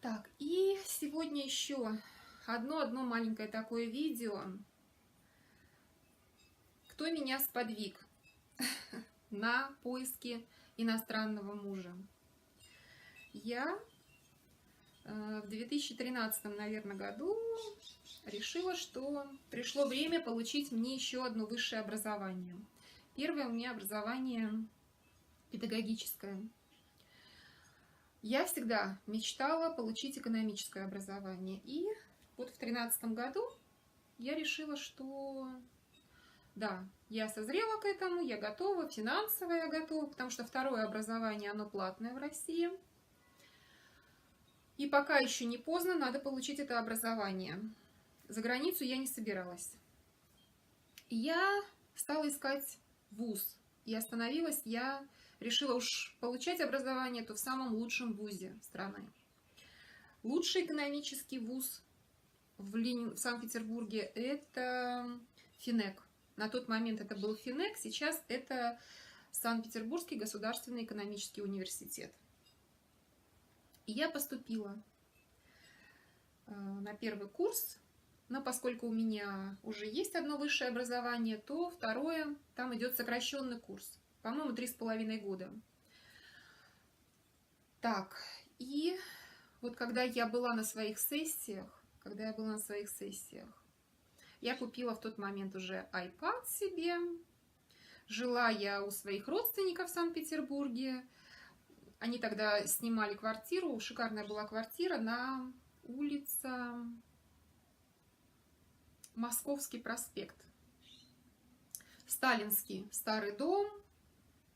Так, и сегодня еще одно маленькое такое видео. Кто меня сподвиг на поиски иностранного мужа? Я в 2013, наверное, году решила, что пришло время получить мне еще одно высшее образование. Первое у меня образование педагогическое. Я всегда мечтала получить экономическое образование. И вот в 2013 году я решила, что да, я созрела к этому, я готова, финансово я готова, потому что второе образование, оно платное в России. И пока еще не поздно, надо получить это образование. За границу я не собиралась. Я стала искать вуз. И остановилась, я решила уж получать образование, то в самом лучшем вузе страны. Лучший экономический вуз в Санкт-Петербурге – это ФИНЭК. На тот момент это был ФИНЭК, сейчас это Санкт-Петербургский государственный экономический университет. И я поступила на первый курс, но поскольку у меня уже есть одно высшее образование, то второе, там идет сокращенный курс, по-моему, 3,5 года. Так, и вот когда я была на своих сессиях, я купила в тот момент уже iPad себе. Жила я у своих родственников в Санкт-Петербурге. Они тогда снимали квартиру. Шикарная была квартира на улице Московский проспект. Сталинский старый дом.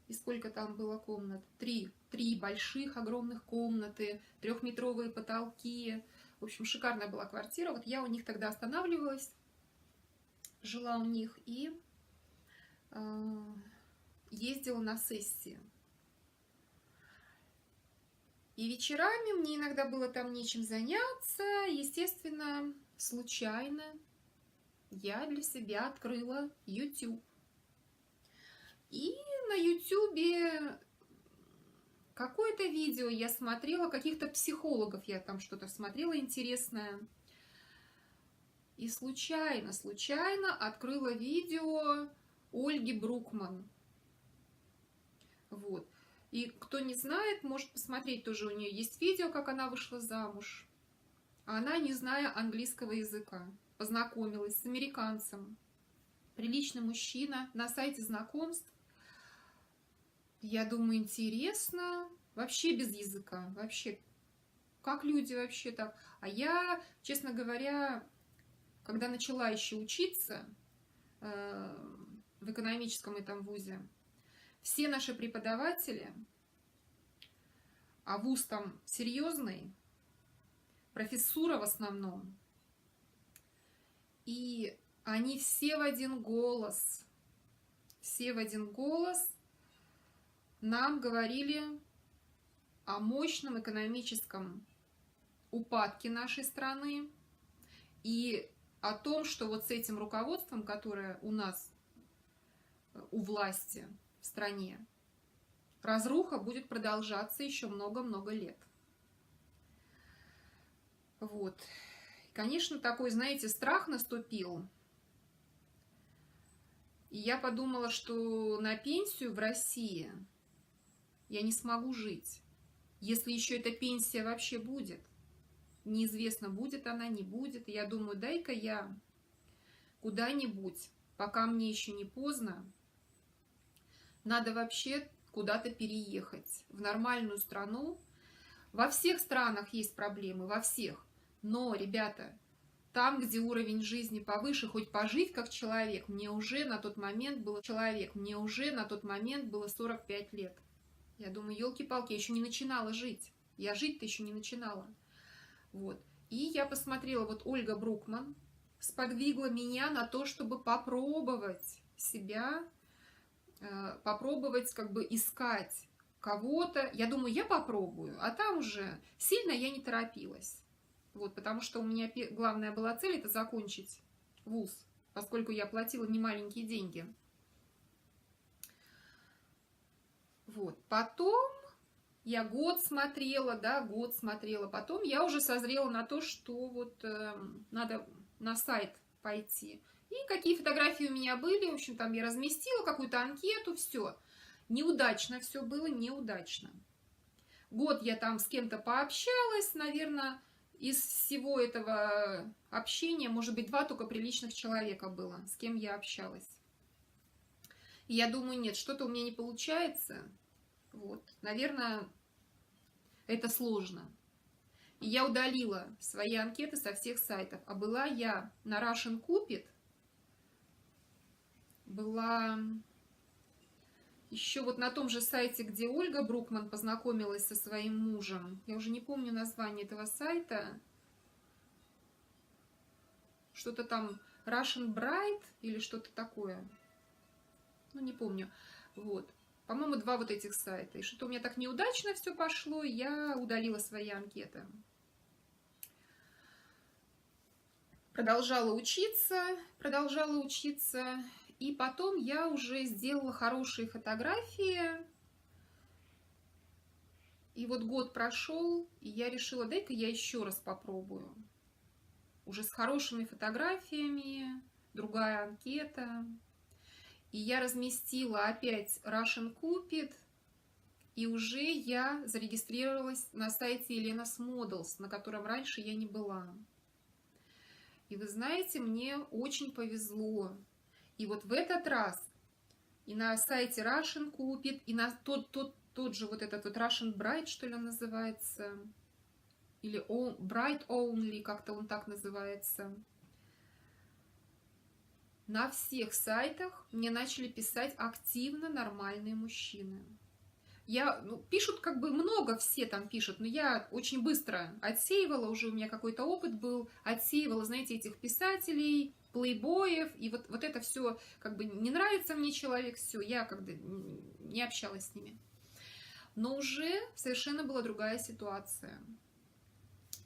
И сколько там было комнат? Три больших, огромных комнаты, 3-метровые потолки. В общем, шикарная была квартира. Вот я у них тогда останавливалась, жила у них и ездила на сессии. И вечерами мне иногда было там нечем заняться. Естественно, случайно я для себя открыла YouTube. И на YouTube какое-то видео я смотрела, каких-то психологов я там что-то смотрела интересное. И случайно открыла видео Ольги Брукман. Вот. И кто не знает, может посмотреть тоже, у нее есть видео, как она вышла замуж. А она, не зная английского языка, познакомилась с американцем. Приличный мужчина, на сайте знакомств. Я думаю, интересно. Вообще без языка. Вообще, как люди вообще так? А я, честно говоря, когда начала еще учиться в экономическом этом вузе, все наши преподаватели, а вуз там серьезный, профессура в основном, и они все в один голос нам говорили о мощном экономическом упадке нашей страны и о том, что вот с этим руководством, которое у нас у власти в стране, разруха будет продолжаться еще много-много лет. Вот. Конечно, такой, знаете, страх наступил. И я подумала, что на пенсию в России я не смогу жить. Если еще эта пенсия вообще будет. Неизвестно, будет она, не будет. И я думаю, дай-ка я куда-нибудь, пока мне еще не поздно, надо вообще куда-то переехать в нормальную страну. Во всех странах есть проблемы, во всех. Но, ребята, там, где уровень жизни повыше, хоть пожить как человек, мне уже на тот момент было 45 лет. Я думаю, елки-палки, я еще не начинала жить. Я жить-то еще не начинала. Вот. И я посмотрела, вот Ольга Брукман сподвигла меня на то, чтобы попробовать себя, попробовать как бы искать кого-то. Я думаю, я попробую, а там уже сильно я не торопилась. Вот, потому что у меня главная была цель – это закончить вуз, поскольку я платила немаленькие деньги. Вот. Потом Я год смотрела, да, год смотрела. Потом я уже созрела на то, что вот надо на сайт пойти. И какие фотографии у меня были, в общем, там я разместила какую-то анкету, все. Неудачно все было, неудачно. Год я там с кем-то пообщалась, наверное, из всего этого общения, может быть, 2 только приличных человека было, с кем я общалась. И я думаю, нет, что-то у меня не получается. Вот, наверное, это сложно. И я удалила свои анкеты со всех сайтов. А была я на Russian Cupid, была еще вот на том же сайте, где Ольга Брукман познакомилась со своим мужем. Я уже не помню название этого сайта. Что-то там Russian Bride или что-то такое. Ну, не помню. Вот. По-моему, 2 вот этих сайта. И что-то у меня так неудачно все пошло, я удалила свои анкеты. Продолжала учиться. И потом я уже сделала хорошие фотографии. И вот год прошел, и я решила, дай-ка я еще раз попробую. Уже с хорошими фотографиями, другая анкета. И я разместила опять Russian Cupid, и уже я зарегистрировалась на сайте Elena's Models, на котором раньше я не была. И вы знаете, мне очень повезло. И вот в этот раз и на сайте Russian Cupid, и на тот же вот этот вот Russian Bride, что ли он называется, или Bride Only, как-то он так называется. На всех сайтах мне начали писать активно нормальные мужчины. Пишут как бы много, все там пишут, но я очень быстро отсеивала, уже у меня какой-то опыт был, отсеивала, знаете, этих писателей, плейбоев, и вот это все как бы не нравится мне человек, все, я как бы не общалась с ними. Но уже совершенно была другая ситуация.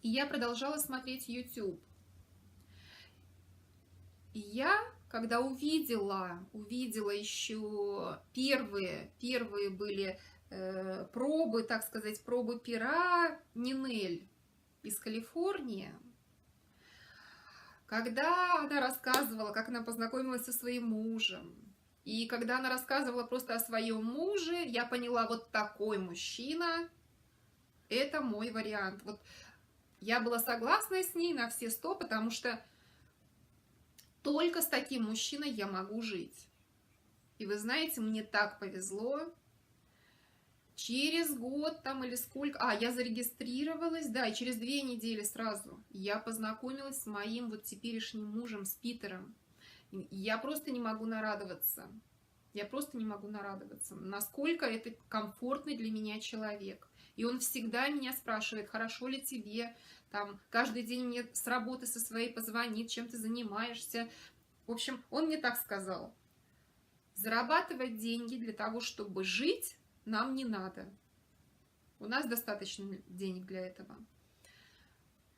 И я продолжала смотреть YouTube. И я, когда увидела еще первые были пробы, так сказать, пробы пера Нинель из Калифорнии, когда она рассказывала, как она познакомилась со своим мужем, и когда она рассказывала просто о своем муже, я поняла, вот такой мужчина, это мой вариант. Вот я была согласна с ней на все 100, потому что только с таким мужчиной я могу жить. И вы знаете, мне так повезло. Через год там или сколько... я зарегистрировалась, да, и через 2 недели сразу я познакомилась с моим вот теперешним мужем, с Питером. И я просто не могу нарадоваться. Насколько это комфортный для меня человек. И он всегда меня спрашивает, хорошо ли тебе, там, каждый день мне с работы со своей позвонит, чем ты занимаешься. В общем, он мне так сказал: зарабатывать деньги для того, чтобы жить, нам не надо. У нас достаточно денег для этого.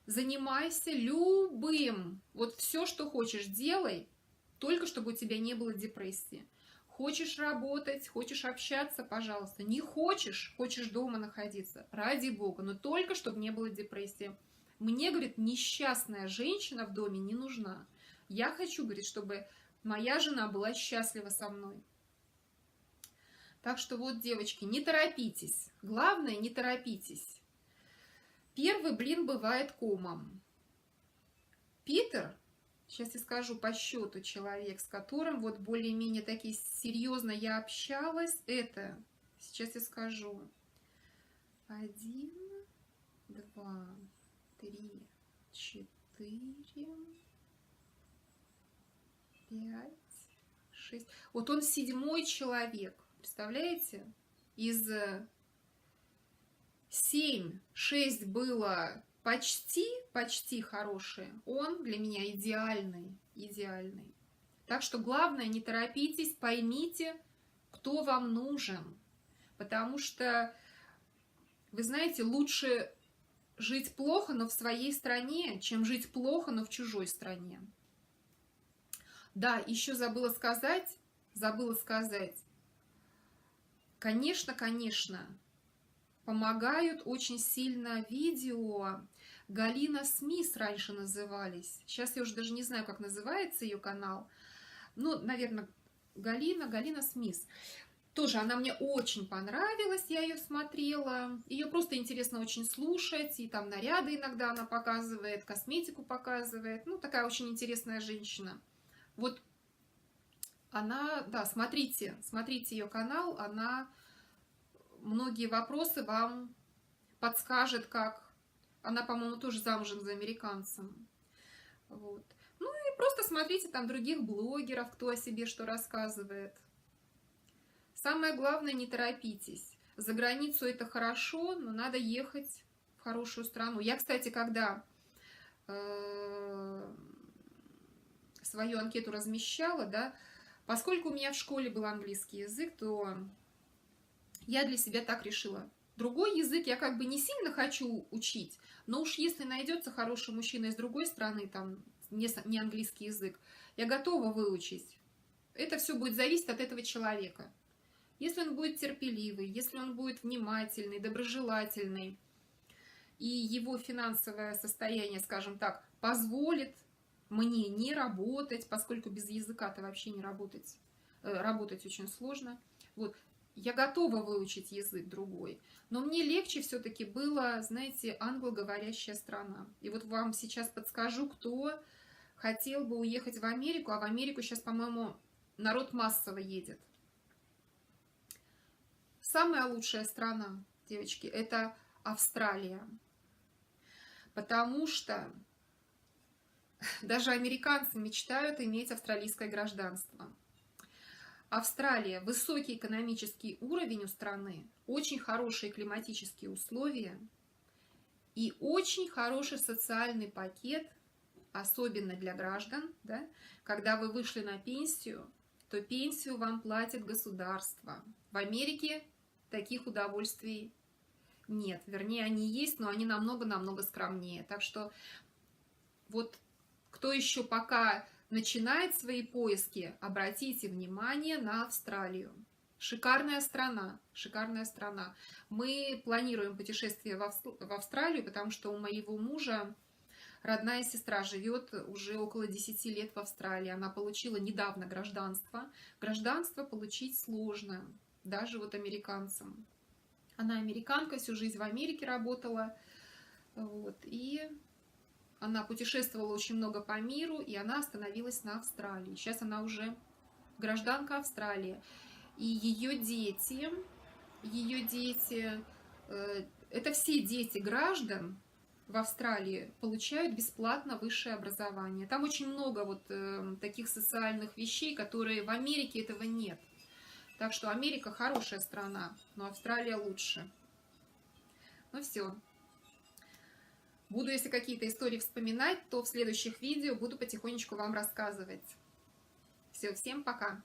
Занимайся любым, вот все, что хочешь, делай, только чтобы у тебя не было депрессии. Хочешь работать, хочешь общаться, пожалуйста. Не хочешь, хочешь дома находиться, ради бога, но только чтобы не было депрессии. Мне, говорит, несчастная женщина в доме не нужна. Я хочу, говорит, чтобы моя жена была счастлива со мной. Так что вот, девочки, не торопитесь. Главное, не торопитесь. Первый блин бывает комом. Питер, сейчас я скажу по счету, человек, с которым вот более-менее таки серьезно я общалась, это, сейчас я скажу, 1, 2, 3, 4, 5, 6. Вот он 7-й человек. Представляете? Из 7, 6 было почти хорошие. Он для меня идеальный. Так что главное, не торопитесь, поймите, кто вам нужен. Потому что, вы знаете, лучше жить плохо, но в своей стране, чем жить плохо, но в чужой стране. Да, еще забыла сказать. Конечно, помогают очень сильно видео. Галина Смис раньше назывались. Сейчас я уже даже не знаю, как называется ее канал. Ну, наверное, Галина Смис. Тоже она мне очень понравилась, я ее смотрела. Ее просто интересно очень слушать. И там наряды иногда она показывает, косметику показывает. Ну, такая очень интересная женщина. Вот она, да, смотрите ее канал. Она многие вопросы вам подскажет, как. Она, по-моему, тоже замужем за американцем. Вот. Ну и просто смотрите там других блогеров, кто о себе что рассказывает. Самое главное, не торопитесь. За границу это хорошо, но надо ехать в хорошую страну. Я, кстати, когда свою анкету размещала, да, поскольку у меня в школе был английский язык, то я для себя так решила. Другой язык я как бы не сильно хочу учить, но уж если найдется хороший мужчина из другой страны, там не английский язык, я готова выучить. Это все будет зависеть от этого человека. Если он будет терпеливый, если он будет внимательный, доброжелательный, и его финансовое состояние, скажем так, позволит мне не работать, поскольку без языка-то вообще не работать, работать очень сложно. Вот. Я готова выучить язык другой, но мне легче все-таки было, знаете, англоговорящая страна. И вот вам сейчас подскажу, кто хотел бы уехать в Америку, а в Америку сейчас, по-моему, народ массово едет. Самая лучшая страна, девочки, это Австралия. Потому что даже американцы мечтают иметь австралийское гражданство. Австралия, высокий экономический уровень у страны, очень хорошие климатические условия и очень хороший социальный пакет, особенно для граждан, да? Когда вы вышли на пенсию, то пенсию вам платит государство. В Америке таких удовольствий нет. Вернее, они есть, но они намного-намного скромнее. Так что вот кто еще пока начинает свои поиски, обратите внимание на Австралию. Шикарная страна, шикарная страна. Мы планируем путешествие в Австралию, потому что у моего мужа родная сестра живет уже около 10 лет в Австралии. Она получила недавно гражданство. Гражданство получить сложно, даже вот американцам. Она американка, всю жизнь в Америке работала. Вот, и она путешествовала очень много по миру, и она остановилась на Австралии. Сейчас она уже гражданка Австралии. И ее дети, это все дети граждан в Австралии получают бесплатно высшее образование. Там очень много вот таких социальных вещей, которые в Америке этого нет. Так что Америка хорошая страна, но Австралия лучше. Ну все. Буду, если какие-то истории вспоминать, то в следующих видео буду потихонечку вам рассказывать. Все, всем пока!